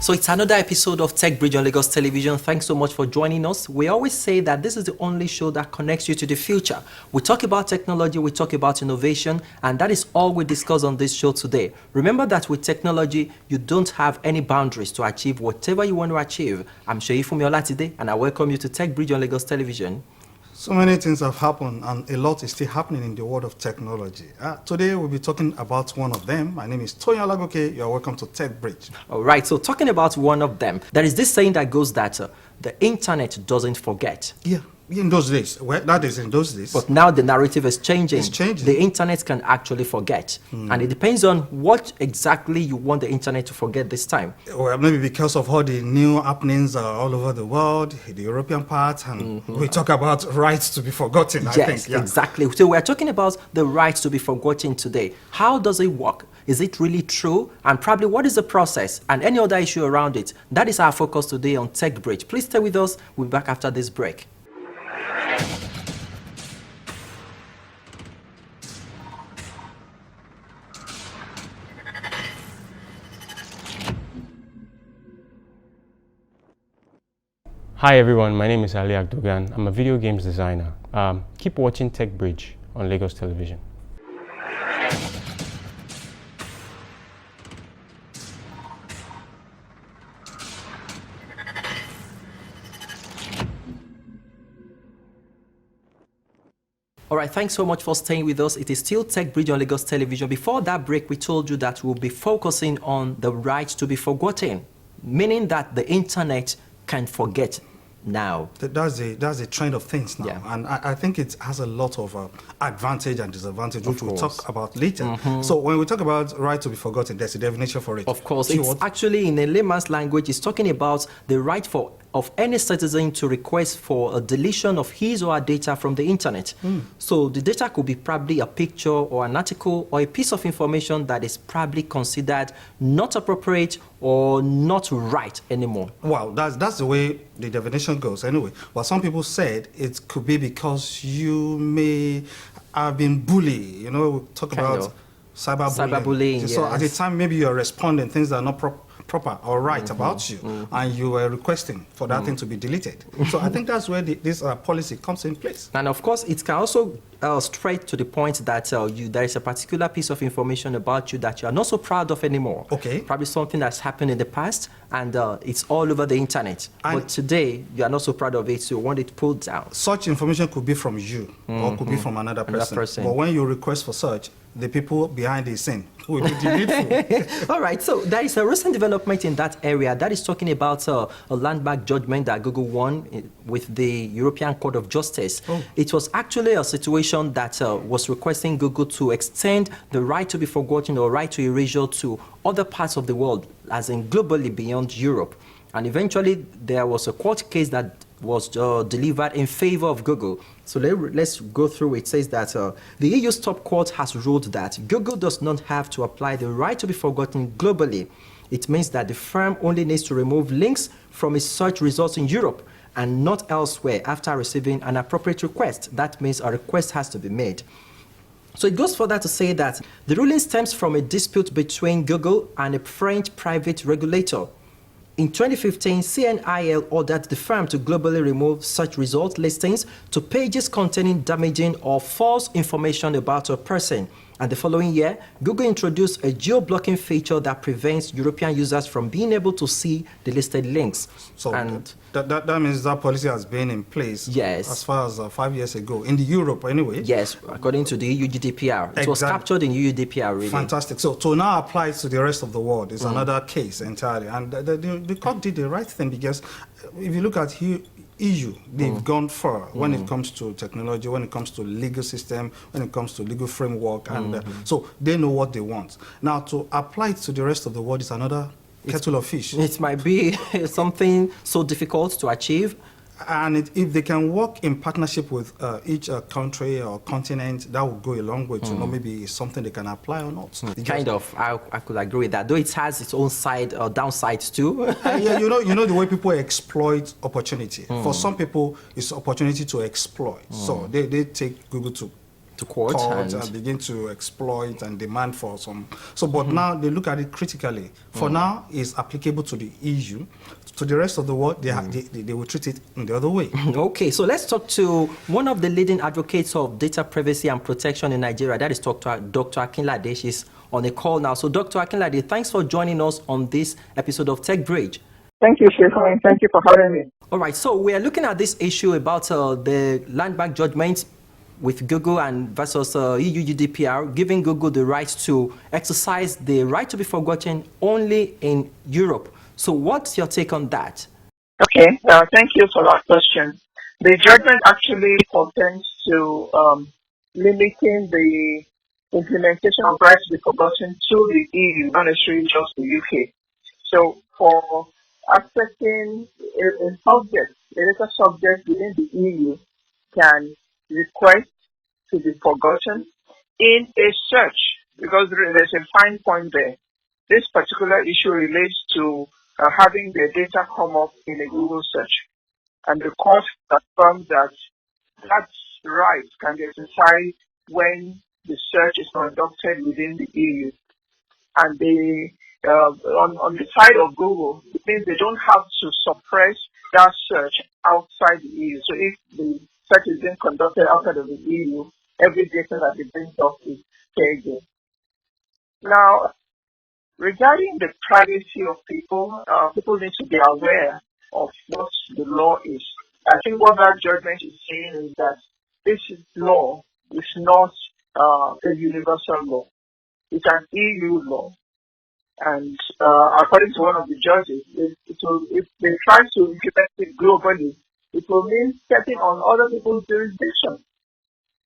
So it's another episode of Techbridge on Lagos Television. Thanks so much for joining us. We always say that this is the only show that connects you to the future. We talk about technology, we talk about innovation, and that is all we discuss on this show today. Remember that with technology, you don't have any boundaries to achieve whatever you want to achieve. I'm Sheifumi Olatide, and I welcome you to Techbridge on Lagos Television. So many things have happened, and a lot is still happening in the world of technology. Today, we'll be talking about one of them. My name is Toyin Olagoke. You are welcome to Techbridge. All right, so talking about one of them, there is this saying that goes that the internet doesn't forget. Yeah, in those days. Well, that is in those days. But now the narrative is changing. It's changing. The internet can actually forget. And it depends on what exactly you want the internet to forget this time. Well, maybe because of all the new happenings all over the world, the European part, and we talk about rights to be forgotten, I think. Yes, exactly. So we're talking about the rights to be forgotten today. How does it work? Is it really true? And probably what is the process and any other issue around it? That is our focus today on Techbridge. Please stay with us. We'll be back after this break. Hi everyone, my name is Ali Akdogan. I'm a video games designer. Keep watching Techbridge on Lagos Television. All right, thanks so much for staying with us. It is still Techbridge on Lagos Television. Before that break, we told you that we'll be focusing on the right to be forgotten, meaning that the internet can forget now. That's a trend of things now. Yeah. And I think it has a lot of advantage and disadvantage, which we'll talk about later. So when we talk about right to be forgotten, there's a definition for it. Of course, it's actually in a layman's language, it's talking about the right of any citizen to request for a deletion of his or her data from the internet. So the data could be probably a picture or an article or a piece of information that is probably considered not appropriate or not right anymore. Well, that's the way the definition goes anyway. But some people said it could be because you may have been bullied. You know, we talk about cyberbullying. So at the time, maybe you're responding things that are not proper or right about you, and you were requesting for that thing to be deleted. So I think that's where this policy comes in place. And of course, it can also straight to the point that there is a particular piece of information about you that you are not so proud of anymore. Okay. Probably something that's happened in the past, and it's all over the internet. But today, you are not so proud of it, so you want it pulled down. Such information could be from you, or could be from another person. But when you request for such, the people behind the scene will be deleted. All right, so there is a recent development in that area that is talking about a landmark judgment that Google won with the European Court of Justice. It was actually a situation that was requesting Google to extend the right to be forgotten or right to erasure to other parts of the world, as in globally beyond Europe. And eventually, there was a court case that was delivered in favor of Google. So let's go through. It says that the EU's top court has ruled that Google does not have to apply the right to be forgotten globally. It means that the firm only needs to remove links from its search results in Europe and not elsewhere after receiving an appropriate request. That means a request has to be made. So it goes further to say that the ruling stems from a dispute between Google and a French private regulator. In 2015, CNIL ordered the firm to globally remove search result listings to pages containing damaging or false information about a person. And the following year, Google introduced a geo-blocking feature that prevents European users from being able to see the listed links. So that means that policy has been in place as far as 5 years ago, in the Europe anyway. Yes, according to the EU GDPR. It was captured in EU GDPR, really. Fantastic. So to now apply to the rest of the world is another case entirely. And the court did the right thing, because if you look at EU, they've gone far when it comes to technology, when it comes to legal system, when it comes to legal framework, and so they know what they want. Now, to apply it to the rest of the world is another kettle of fish. It might be something so difficult to achieve. And if they can work in partnership with each country or continent, that would go a long way to know maybe it's something they can apply or not. Kind of, I could agree with that. Though it has its own side or downsides too. Yeah, you know the way people exploit opportunity. For some people, it's opportunity to exploit. So they take Google to court and begin to exploit and demand for some. So, but now they look at it critically. For now, it's applicable to the EU. To the rest of the world, they will treat it in the other way. Okay, so let's talk to one of the leading advocates of data privacy and protection in Nigeria. That is Dr. Akinlade. She's on a call now. So, Dr. Akinlade, thanks for joining us on this episode of Techbridge. Thank you, Shefan. Thank you for having me. All right, so we are looking at this issue about the land bank judgments with Google and versus EU GDPR, giving Google the right to exercise the right to be forgotten only in Europe. So what's your take on that? Okay, thank you for that question. The judgment actually pertains to limiting the implementation of rights to be forgotten to the EU, not necessarily just the UK. So for accessing a subject, a data subject within the EU can request to be forgotten in a search, because there's a fine point there. This particular issue relates to having their data come up in a Google search. And the court affirms that that right can be exercised when the search is conducted within the EU. And they, on the side of Google, it means they don't have to suppress that search outside the EU. So if the search is being conducted outside of the EU, every data that it brings up is fair game. Now, regarding the privacy of people, people need to be aware of what the law is. I think what that judgment is saying is that this law is not a universal law. It's an EU law. And according to one of the judges, if they try to implement it globally, it will mean stepping on other people's jurisdiction.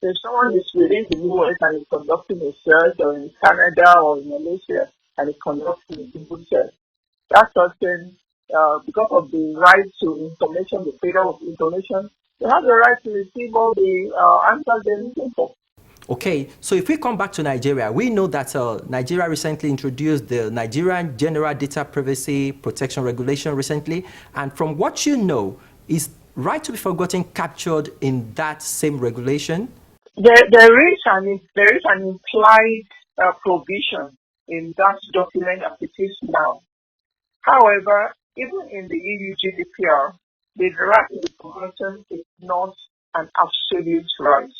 If someone is within the US and is conducting a search, or in Canada or in Malaysia and is conducting a simple search, that person, because of the right to information, the freedom of information, they have the right to receive all the answers they're looking for. Okay, so if we come back to Nigeria, we know that Nigeria recently introduced the Nigerian General Data Privacy Protection Regulation recently, and from what you know, is right to be forgotten captured in that same regulation? There is an implied provision in that document as it is now. However, even in the EU GDPR, the right to be forgotten is not an absolute right.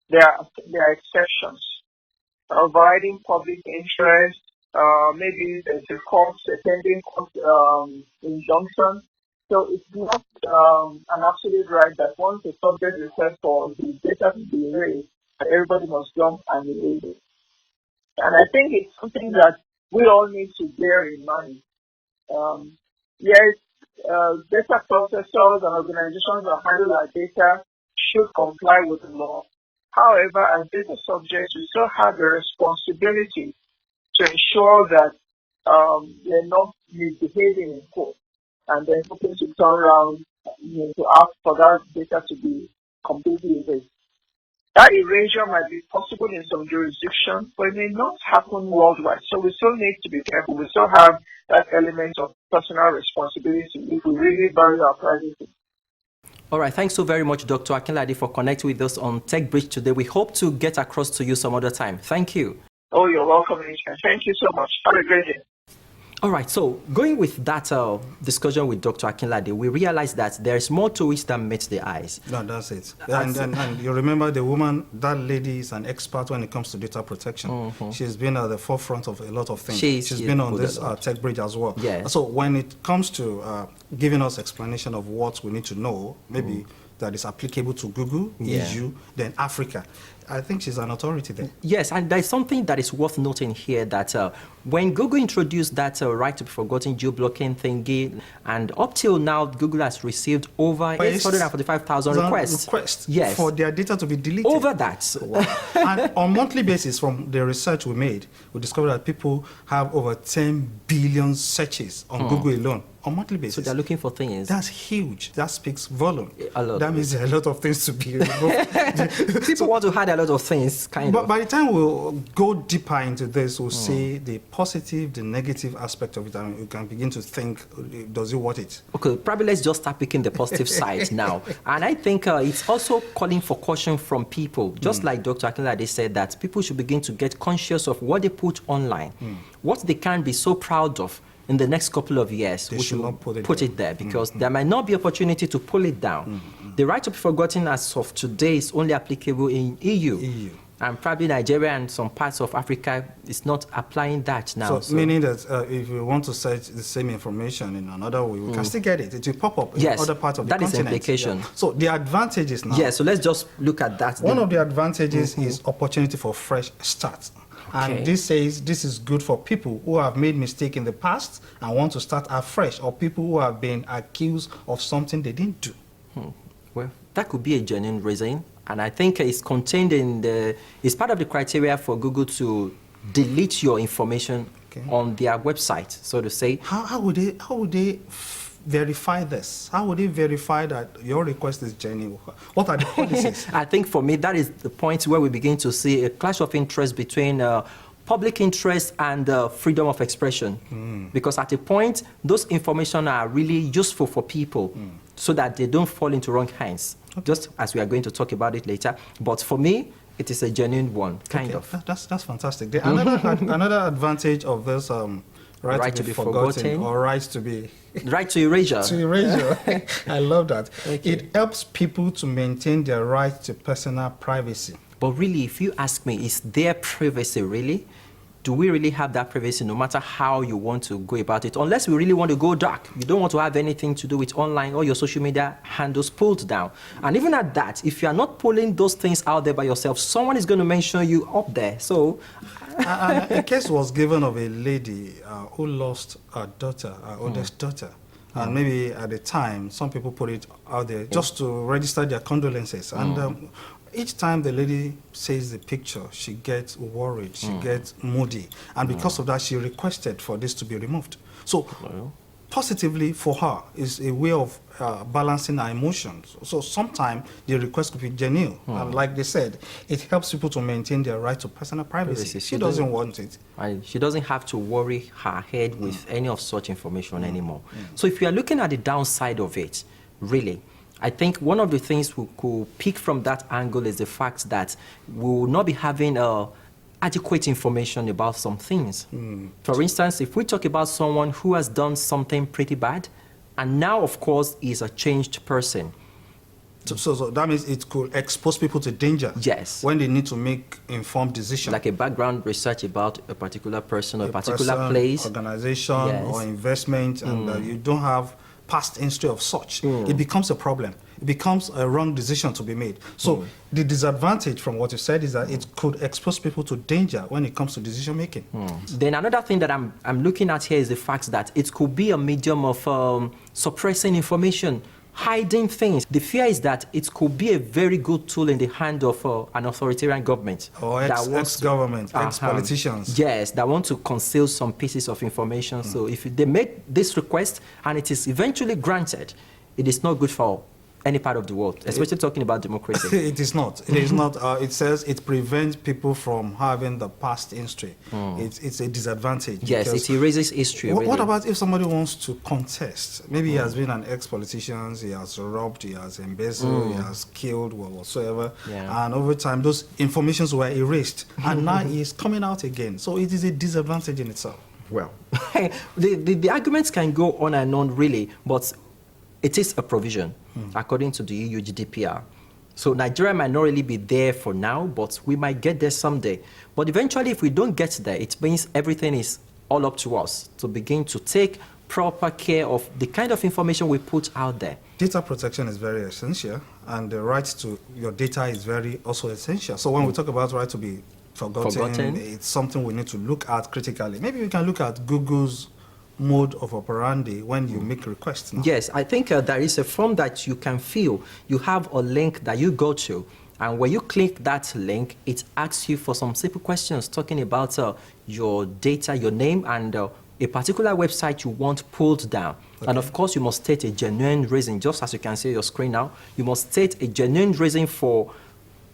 There are exceptions. Avoiding public interest, maybe there's a court, attending court injunction. So it's not an absolute right that once a subject requests for the data to be erased, everybody must jump and erase it. And I think it's something that we all need to bear in mind. Yes, data processors and organizations that handle our data should comply with the law. However, as data subjects, we still have the responsibility to ensure that they're not misbehaving in court, and then hoping to turn around to ask for that data to be completely erased. That erasure might be possible in some jurisdictions, but it may not happen worldwide. So we still need to be careful. We still have that element of personal responsibility if we really value our privacy. All right, thanks so very much, Dr. Akinlade, for connecting with us on Techbridge today. We hope to get across to you some other time. Thank you. Oh, you're welcome, Nisha. Thank you so much. Have a great day. All right, so going with that discussion with Dr. Akinlade, we realized that there's more to it than meets the eyes. No, that's it. And you remember the woman, that lady is an expert when it comes to data protection. She's been at the forefront of a lot of things. She's been on this Techbridge as well. Yes. So when it comes to giving us explanation of what we need to know, maybe that is applicable to Google, EU, then Africa. I think she's an authority there. Yes, and there's something that is worth noting here that when Google introduced that right to be forgotten geo-blocking thingy, and up till now, Google has received over 845,000 requests. Yes. For their data to be deleted. Over that. Wow. And on a monthly basis, from the research we made, we discovered that people have over 10 billion searches on Google alone. On a monthly basis. So they're looking for things. That's huge. That speaks volume. A lot. That means there are a lot of things to be removed. People want to hide a lot of things, kind but of. By the time we'll go deeper into this, we'll see the positive, the negative aspect of it, and you can begin to think, does it worth it? Okay, probably let's just start picking the positive side now. And I think it's also calling for caution from people. Just like Dr. Akinlade said, that people should begin to get conscious of what they put online, what they can be so proud of. In the next couple of years, we should not put it there because there might not be opportunity to pull it down. The right to be forgotten as of today is only applicable in EU. And probably Nigeria and some parts of Africa is not applying that now. So meaning that if we want to search the same information in another way, we can still get it. It will pop up in other parts of the continent. That is implication. Yeah. So the advantages now. Yeah, so let's just look at that. One of the advantages is opportunity for fresh starts. And this says this is good for people who have made mistakes in the past and want to start afresh, or people who have been accused of something they didn't do. Well, that could be a genuine reason. And I think it's contained in it's part of the criteria for Google to delete your information on their website, so to say. How would they verify this? How would they verify that your request is genuine? What are the policies? I think for me, that is the point where we begin to see a clash of interest between public interest and freedom of expression. Because at a point, those information are really useful for people so that they don't fall into wrong hands, just as we are going to talk about it later. But for me, it is a genuine one, kind of. That's fantastic. Another advantage of this right to be forgotten, or right to be... Right to erasure. To erasure. I love that. It helps people to maintain their right to personal privacy. But really, if you ask me, is there privacy really? Do we really have that privacy no matter how you want to go about it? Unless we really want to go dark. You don't want to have anything to do with online or your social media handles pulled down. And even at that, if you are not pulling those things out there by yourself, someone is going to mention you up there. So... a case was given of a lady who lost her daughter, her oldest daughter. And maybe at the time, some people put it out there just to register their condolences. And each time the lady sees the picture, she gets worried, she gets moody. And because of that, she requested for this to be removed. So positively for her is a way of balancing her emotions. So sometimes the request could be genuine. And like they said, it helps people to maintain their right to personal privacy. She doesn't want it. And she doesn't have to worry her head with any of such information anymore. So if you are looking at the downside of it, really, I think one of the things we could pick from that angle is the fact that we will not be having adequate information about some things. For instance, if we talk about someone who has done something pretty bad, and now, of course, is a changed person. So that means it could expose people to danger. Yes. When they need to make informed decisions. Like a background research about a particular person or a particular place. Organization or investment, and you don't have past history of such. It becomes a problem. It becomes a wrong decision to be made. So the disadvantage from what you said is that it could expose people to danger when it comes to decision making. Then another thing that I'm looking at here is the fact that it could be a medium of suppressing information, hiding things. The fear is that it could be a very good tool in the hand of an authoritarian government. Or ex-government, ex-politicians. Yes, that want to conceal some pieces of information. So if they make this request and it is eventually granted, it is not good for any part of the world, especially talking about democracy. It is not. It is not. It says it prevents people from having the past history. It's a disadvantage. Yes, it erases history. What about if somebody wants to contest? Maybe he has been an ex-politician, he has robbed, he has embezzled, he has killed, or whatsoever. And over time, those informations were erased. And now he is coming out again. So it is a disadvantage in itself. Well, the arguments can go on and on, really, but it is a provision, according to the EU GDPR. So Nigeria might not really be there for now, but we might get there someday. But eventually, if we don't get there, it means everything is all up to us to begin to take proper care of the kind of information we put out there. Data protection is very essential, and the right to your data is very also essential. So when we talk about right to be forgotten, it's something we need to look at critically. Maybe we can look at Google's mode of operandi when you make requests now. Yes, I think there is a form that you can fill. You have a link that you go to, and when you click that link, it asks you for some simple questions talking about your data, your name, and a particular website you want pulled down. Okay. And of course, you must state a genuine reason, just as you can see on your screen now. You must state a genuine reason for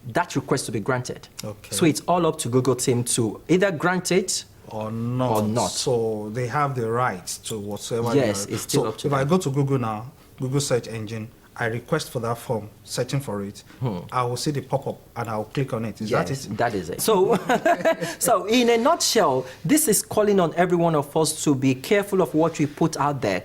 that request to be granted. Okay. So it's all up to Google team to either grant it or not. So they have the right to whatsoever. Yes, it's still up to them. If I go to Google now, Google search engine, I request for that form, searching for it, I will see the pop-up and I'll click on it. Is that it? That is it. So, so in a nutshell, this is calling on every one of us to be careful of what we put out there.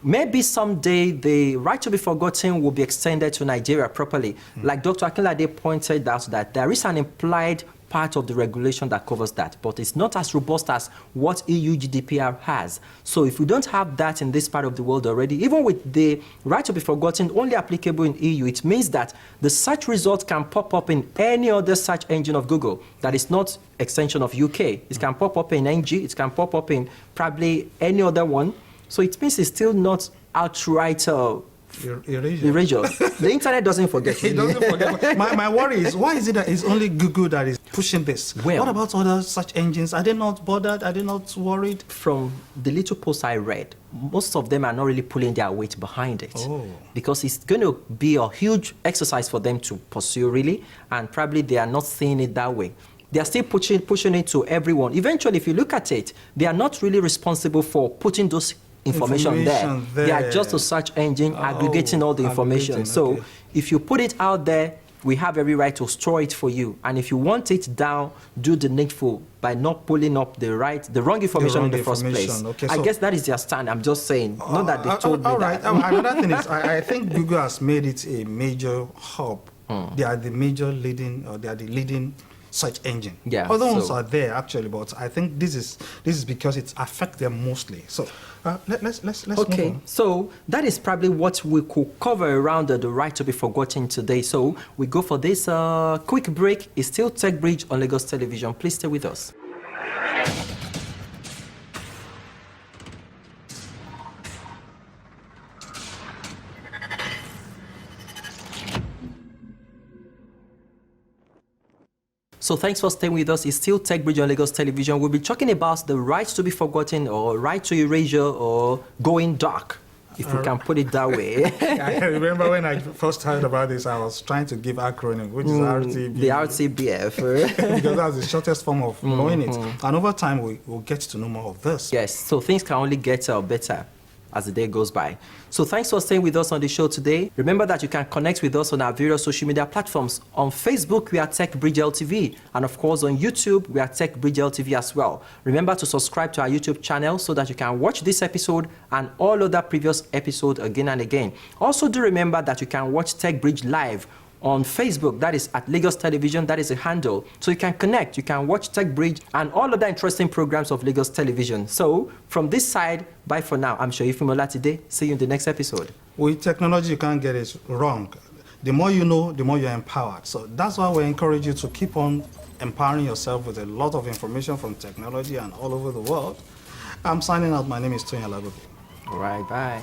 Maybe someday the right to be forgotten will be extended to Nigeria properly. Like Dr. Akinlade pointed out that there is an implied part of the regulation that covers that, but it's not as robust as what EU GDPR has. So if we don't have that in this part of the world already, even with the right to be forgotten only applicable in EU, it means that the search result can pop up in any other search engine of Google that is not extension of UK. It can pop up in NG, it can pop up in probably any other one. So it means it's still not outright erasure. The internet doesn't forget. It doesn't forget. My worry is, why is it that it's only Google that is pushing this? Well, what about other search engines? Are they not bothered? Are they not worried? From the little posts I read, most of them are not really pulling their weight behind it. Because it's going to be a huge exercise for them to pursue, really, and probably they are not seeing it that way. They are still pushing it to everyone. Eventually, if you look at it, they are not really responsible for putting those information there. They are just a search engine aggregating all the information. So if you put it out there, we have every right to store it for you. And if you want it down, do the needful by not pulling up the wrong information in the first place. Okay, I guess that is their stand. I'm just saying, not that they told me that. Another thing is, I think Google has made it a major hub. They are the major leading, or they are the leading search engine. Yeah, other ones are there actually, but I think this is because it affects them mostly. So let's okay, move on. So that is probably what we could cover around the right to be forgotten today. So we go for this quick break. It's still Techbridge on Lagos Television. Please stay with us. So thanks for staying with us. It's still Techbridge on Lagos Television. We'll be talking about the right to be forgotten, or right to erasure, or going dark, if we can put it that way. I remember when I first heard about this, I was trying to give acronym, which is RTBF. The RTBF. Because that's the shortest form of knowing it. And over time, we'll get to know more of this. Yes, so things can only get better as the day goes by. So thanks for staying with us on the show today. Remember that you can connect with us on our various social media platforms. On Facebook, we are Techbridge LTV. And of course, on YouTube, we are Techbridge LTV as well. Remember to subscribe to our YouTube channel so that you can watch this episode and all other previous episodes again and again. Also, do remember that you can watch Techbridge live on Facebook, that is at Lagos Television, that is a handle. So you can connect, you can watch Techbridge and all other interesting programs of Lagos Television. So from this side, bye for now. I'm Shoifimola today. See you in the next episode. With technology, you can't get it wrong. The more you know, the more you're empowered. So that's why we encourage you to keep on empowering yourself with a lot of information from technology and all over the world. I'm signing out. My name is Toyin Alagobi. All right, bye.